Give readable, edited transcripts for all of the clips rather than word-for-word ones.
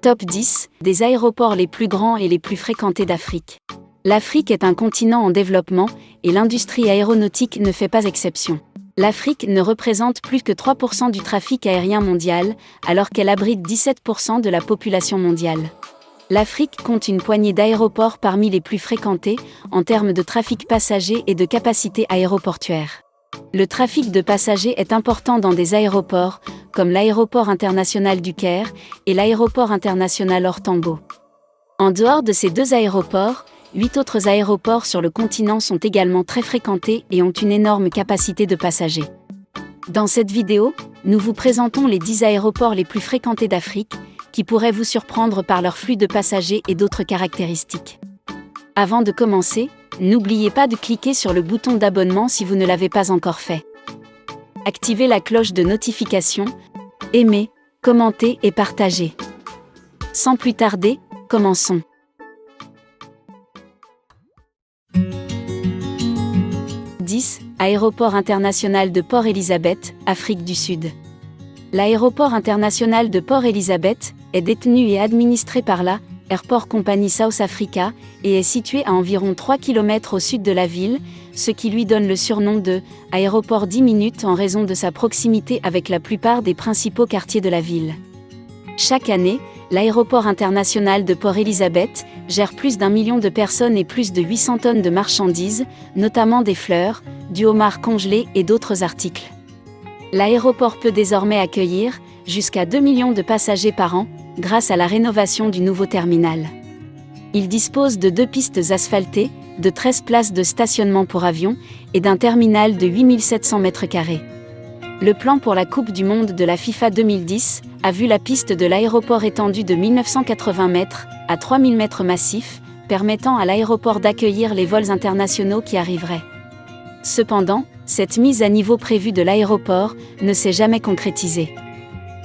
Top 10 des aéroports les plus grands et les plus fréquentés d'Afrique. L'Afrique est un continent en développement et l'industrie aéronautique ne fait pas exception. L'Afrique ne représente plus que 3% du trafic aérien mondial, alors qu'elle abrite 17% de la population mondiale. L'Afrique compte une poignée d'aéroports parmi les plus fréquentés en termes de trafic passager et de capacité aéroportuaire. Le trafic de passagers est important dans des aéroports, comme l'aéroport international du Caire et l'aéroport international Hors-Tambo. En dehors de ces deux aéroports, 8 autres aéroports sur le continent sont également très fréquentés et ont une énorme capacité de passagers. Dans cette vidéo, nous vous présentons les 10 aéroports les plus fréquentés d'Afrique, qui pourraient vous surprendre par leur flux de passagers et d'autres caractéristiques. Avant de commencer, n'oubliez pas de cliquer sur le bouton d'abonnement si vous ne l'avez pas encore fait. Activez la cloche de notification, aimez, commentez et partagez. Sans plus tarder, commençons. Aéroport international de Port Elizabeth, Afrique du Sud. L'aéroport international de Port Elizabeth est détenu et administré par la Airport Company South Africa et est situé à environ 3 km au sud de la ville, ce qui lui donne le surnom de « aéroport 10 minutes » en raison de sa proximité avec la plupart des principaux quartiers de la ville. Chaque année, l'aéroport international de Port Elizabeth gère plus d'1 million de personnes et plus de 800 tonnes de marchandises, notamment des fleurs, du homard congelé et d'autres articles. L'aéroport peut désormais accueillir jusqu'à 2 millions de passagers par an, grâce à la rénovation du nouveau terminal. Il dispose de 2 pistes asphaltées, de 13 places de stationnement pour avions et d'un terminal de 8700 m². Le plan pour la Coupe du Monde de la FIFA 2010 a vu la piste de l'aéroport étendue de 1980 mètres à 3000 mètres massifs, permettant à l'aéroport d'accueillir les vols internationaux qui arriveraient. Cependant, cette mise à niveau prévue de l'aéroport ne s'est jamais concrétisée.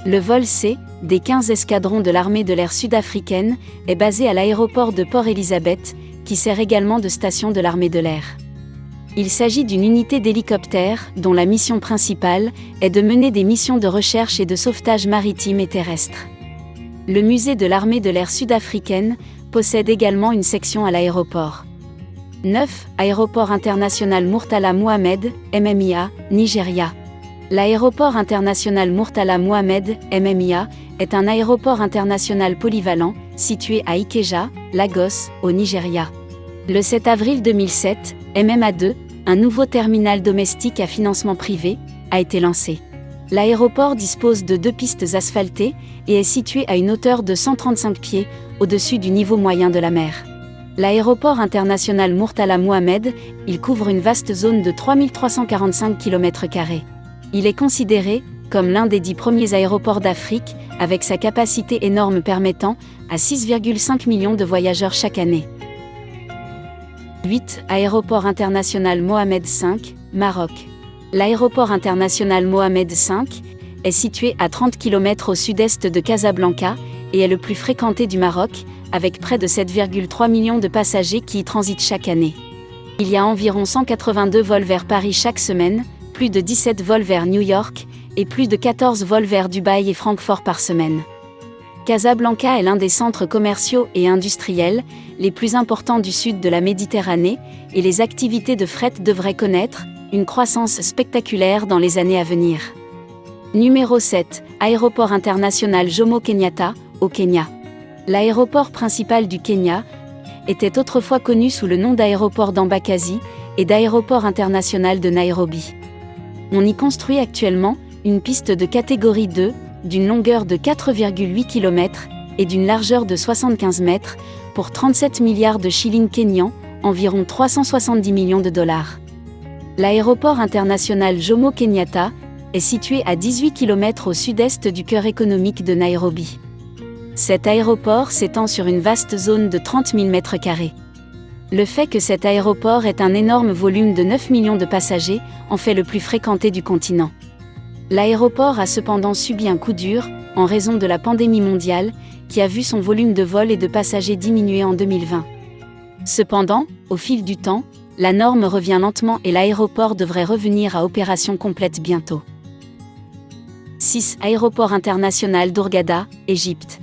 Le vol C, des 15 escadrons de l'armée de l'air sud-africaine, est basé à l'aéroport de Port Elizabeth, qui sert également de station de l'armée de l'air. Il s'agit d'une unité d'hélicoptères dont la mission principale est de mener des missions de recherche et de sauvetage maritime et terrestre. Le musée de l'armée de l'air sud-africaine possède également une section à l'aéroport. 9. Aéroport international Murtala Mohammed, MMIA, Nigeria. L'aéroport international Murtala Mohammed, MMIA, est un aéroport international polyvalent, situé à Ikeja, Lagos, au Nigeria. Le 7 avril 2007, MMA2, un nouveau terminal domestique à financement privé, a été lancé. L'aéroport dispose de 2 pistes asphaltées et est situé à une hauteur de 135 pieds, au-dessus du niveau moyen de la mer. L'aéroport international Murtala Mohammed, il couvre une vaste zone de 3345 km². Il est considéré comme l'un des 10 premiers aéroports d'Afrique, avec sa capacité énorme permettant à 6,5 millions de voyageurs chaque année. 8. Aéroport international Mohamed V, Maroc. L'aéroport international Mohamed V est situé à 30 km au sud-est de Casablanca et est le plus fréquenté du Maroc, avec près de 7,3 millions de passagers qui y transitent chaque année. Il y a environ 182 vols vers Paris chaque semaine, plus de 17 vols vers New York, et plus de 14 vols vers Dubaï et Francfort par semaine. Casablanca est l'un des centres commerciaux et industriels les plus importants du sud de la Méditerranée, et les activités de fret devraient connaître une croissance spectaculaire dans les années à venir. Numéro 7. Aéroport international Jomo Kenyatta, au Kenya. L'aéroport principal du Kenya était autrefois connu sous le nom d'aéroport d'Embakasi et d'aéroport international de Nairobi. On y construit actuellement une piste de catégorie 2, d'une longueur de 4,8 km et d'une largeur de 75 mètres, pour 37 milliards de shillings kenyans, environ 370 millions de dollars. L'aéroport international Jomo Kenyatta est situé à 18 km au sud-est du cœur économique de Nairobi. Cet aéroport s'étend sur une vaste zone de 30 000 m². Le fait que cet aéroport ait un énorme volume de 9 millions de passagers en fait le plus fréquenté du continent. L'aéroport a cependant subi un coup dur, en raison de la pandémie mondiale, qui a vu son volume de vol et de passagers diminuer en 2020. Cependant, au fil du temps, la norme revient lentement et l'aéroport devrait revenir à opération complète bientôt. 6. Aéroport international d'Hurghada, Égypte.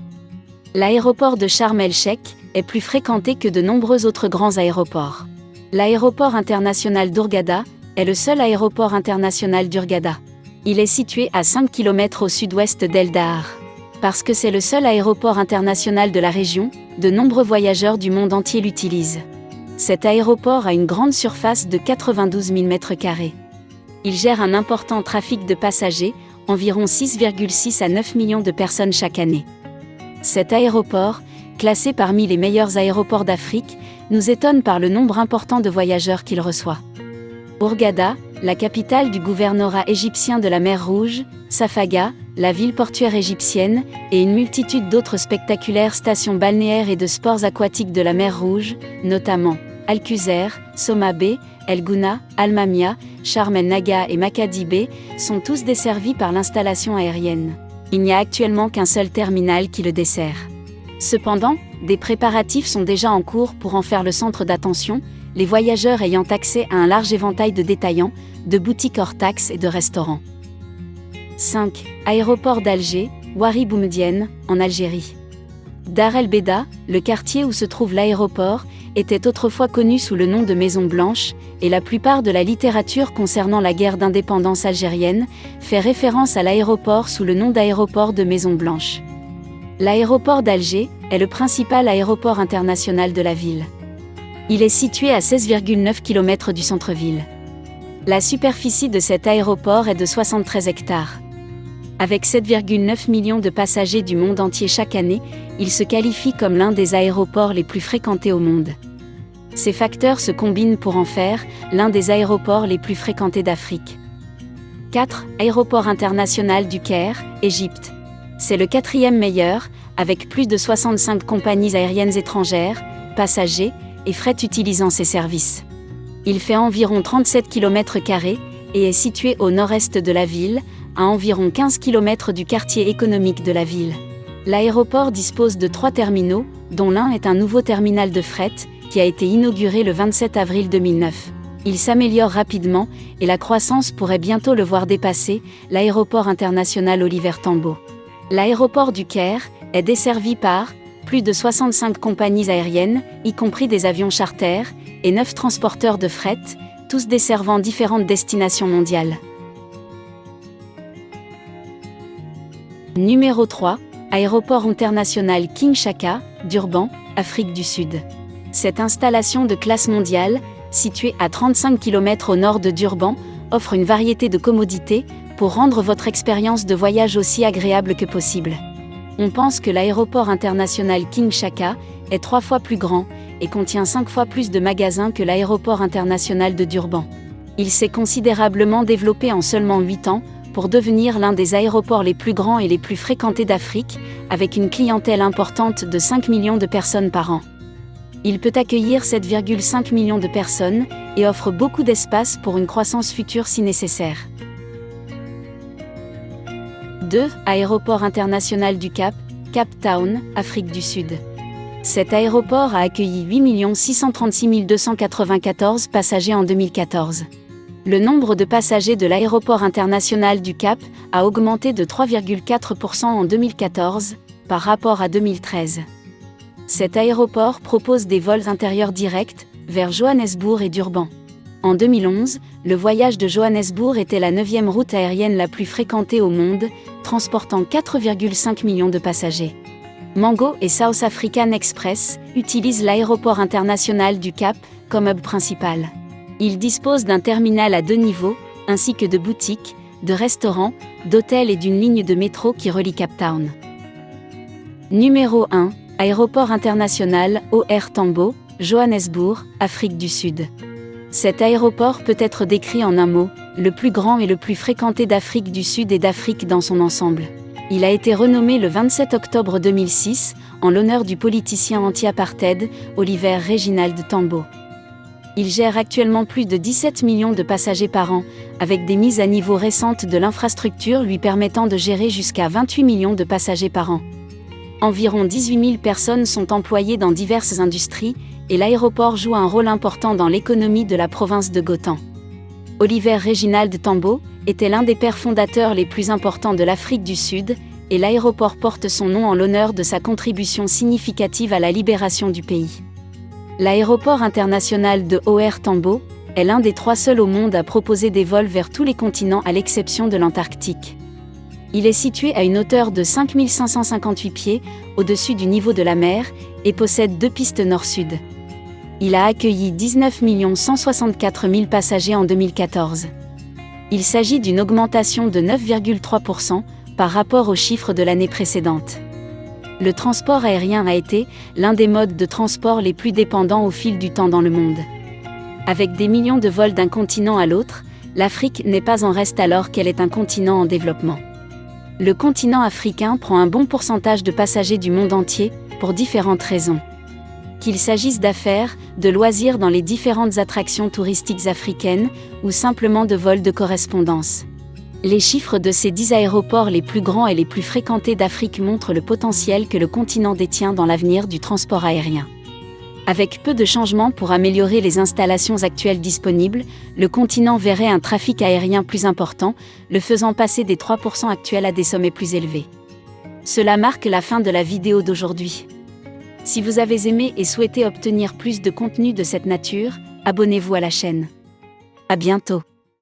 L'aéroport de Sharm el-Sheikh est plus fréquenté que de nombreux autres grands aéroports. L'aéroport international d'Hurghada est le seul aéroport international d'Hurghada. Il est situé à 5 km au sud-ouest d'El Dahar. Parce que c'est le seul aéroport international de la région, de nombreux voyageurs du monde entier l'utilisent. Cet aéroport a une grande surface de 92 000 m². Il gère un important trafic de passagers, environ 6,6 à 9 millions de personnes chaque année. Cet aéroport, classé parmi les meilleurs aéroports d'Afrique, nous étonne par le nombre important de voyageurs qu'il reçoit. Hurghada, la capitale du gouvernorat égyptien de la mer Rouge, Safaga, la ville portuaire égyptienne, et une multitude d'autres spectaculaires stations balnéaires et de sports aquatiques de la mer Rouge, notamment Al-Qusair, Soma Bay, El Gouna, Al-Mamia, Sharm el-Naga et Makadi Bay, sont tous desservis par l'installation aérienne. Il n'y a actuellement qu'un seul terminal qui le dessert. Cependant, des préparatifs sont déjà en cours pour en faire le centre d'attention, les voyageurs ayant accès à un large éventail de détaillants, de boutiques hors taxes et de restaurants. 5. Aéroport d'Alger, Ouari Boumedienne, en Algérie. Dar el Beda, le quartier où se trouve l'aéroport, était autrefois connu sous le nom de Maison Blanche, et la plupart de la littérature concernant la guerre d'indépendance algérienne fait référence à l'aéroport sous le nom d'aéroport de Maison Blanche. L'aéroport d'Alger est le principal aéroport international de la ville. Il est situé à 16,9 km du centre-ville. La superficie de cet aéroport est de 73 hectares. Avec 7,9 millions de passagers du monde entier chaque année, il se qualifie comme l'un des aéroports les plus fréquentés au monde. Ces facteurs se combinent pour en faire l'un des aéroports les plus fréquentés d'Afrique. 4. Aéroport international du Caire, Égypte. C'est le 4e meilleur, avec plus de 65 compagnies aériennes étrangères, passagers et fret utilisant ses services. Il fait environ 37 km² et est situé au nord-est de la ville, à environ 15 km du quartier économique de la ville. L'aéroport dispose de 3 terminaux, dont l'un est un nouveau terminal de fret, qui a été inauguré le 27 avril 2009. Il s'améliore rapidement, et la croissance pourrait bientôt le voir dépasser, l'aéroport international Oliver Tambo. L'aéroport du Caire est desservi par plus de 65 compagnies aériennes, y compris des avions charters, et 9 transporteurs de fret, tous desservant différentes destinations mondiales. Numéro 3. Aéroport international King Chaka, Durban, Afrique du Sud. Cette installation de classe mondiale, située à 35 km au nord de Durban, offre une variété de commodités pour rendre votre expérience de voyage aussi agréable que possible. On pense que l'aéroport international King Chaka est 3 fois plus grand et contient 5 fois plus de magasins que l'aéroport international de Durban. Il s'est considérablement développé en seulement 8 ans pour devenir l'un des aéroports les plus grands et les plus fréquentés d'Afrique, avec une clientèle importante de 5 millions de personnes par an. Il peut accueillir 7,5 millions de personnes et offre beaucoup d'espace pour une croissance future si nécessaire. 2. Aéroport international du Cap, Cape Town, Afrique du Sud. Cet aéroport a accueilli 8 636 294 passagers en 2014. Le nombre de passagers de l'aéroport international du Cap a augmenté de 3,4% en 2014, par rapport à 2013. Cet aéroport propose des vols intérieurs directs, vers Johannesburg et Durban. En 2011, le voyage de Johannesburg était la 9e route aérienne la plus fréquentée au monde, transportant 4,5 millions de passagers. Mango et South African Express utilisent l'aéroport international du Cap comme hub principal. Il dispose d'un terminal à 2 niveaux, ainsi que de boutiques, de restaurants, d'hôtels et d'une ligne de métro qui relie Cape Town. Numéro 1. Aéroport international OR Tambo, Johannesburg, Afrique du Sud. Cet aéroport peut être décrit en un mot, le plus grand et le plus fréquenté d'Afrique du Sud et d'Afrique dans son ensemble. Il a été renommé le 27 octobre 2006, en l'honneur du politicien anti-apartheid, Oliver Reginald Tambo. Il gère actuellement plus de 17 millions de passagers par an, avec des mises à niveau récentes de l'infrastructure lui permettant de gérer jusqu'à 28 millions de passagers par an. Environ 18 000 personnes sont employées dans diverses industries, et l'aéroport joue un rôle important dans l'économie de la province de Gauteng. Oliver Reginald Tambo était l'un des pères fondateurs les plus importants de l'Afrique du Sud, et l'aéroport porte son nom en l'honneur de sa contribution significative à la libération du pays. L'aéroport international de OR Tambo est l'un des 3 seuls au monde à proposer des vols vers tous les continents à l'exception de l'Antarctique. Il est situé à une hauteur de 5558 pieds, au-dessus du niveau de la mer, et possède 2 pistes nord-sud. Il a accueilli 19 164 000 passagers en 2014. Il s'agit d'une augmentation de 9,3% par rapport aux chiffres de l'année précédente. Le transport aérien a été l'un des modes de transport les plus dépendants au fil du temps dans le monde. Avec des millions de vols d'un continent à l'autre, l'Afrique n'est pas en reste alors qu'elle est un continent en développement. Le continent africain prend un bon pourcentage de passagers du monde entier, pour différentes raisons. Qu'il s'agisse d'affaires, de loisirs dans les différentes attractions touristiques africaines, ou simplement de vols de correspondance. Les chiffres de ces 10 aéroports les plus grands et les plus fréquentés d'Afrique montrent le potentiel que le continent détient dans l'avenir du transport aérien. Avec peu de changements pour améliorer les installations actuelles disponibles, le continent verrait un trafic aérien plus important, le faisant passer des 3% actuels à des sommets plus élevés. Cela marque la fin de la vidéo d'aujourd'hui. Si vous avez aimé et souhaitez obtenir plus de contenu de cette nature, abonnez-vous à la chaîne. À bientôt.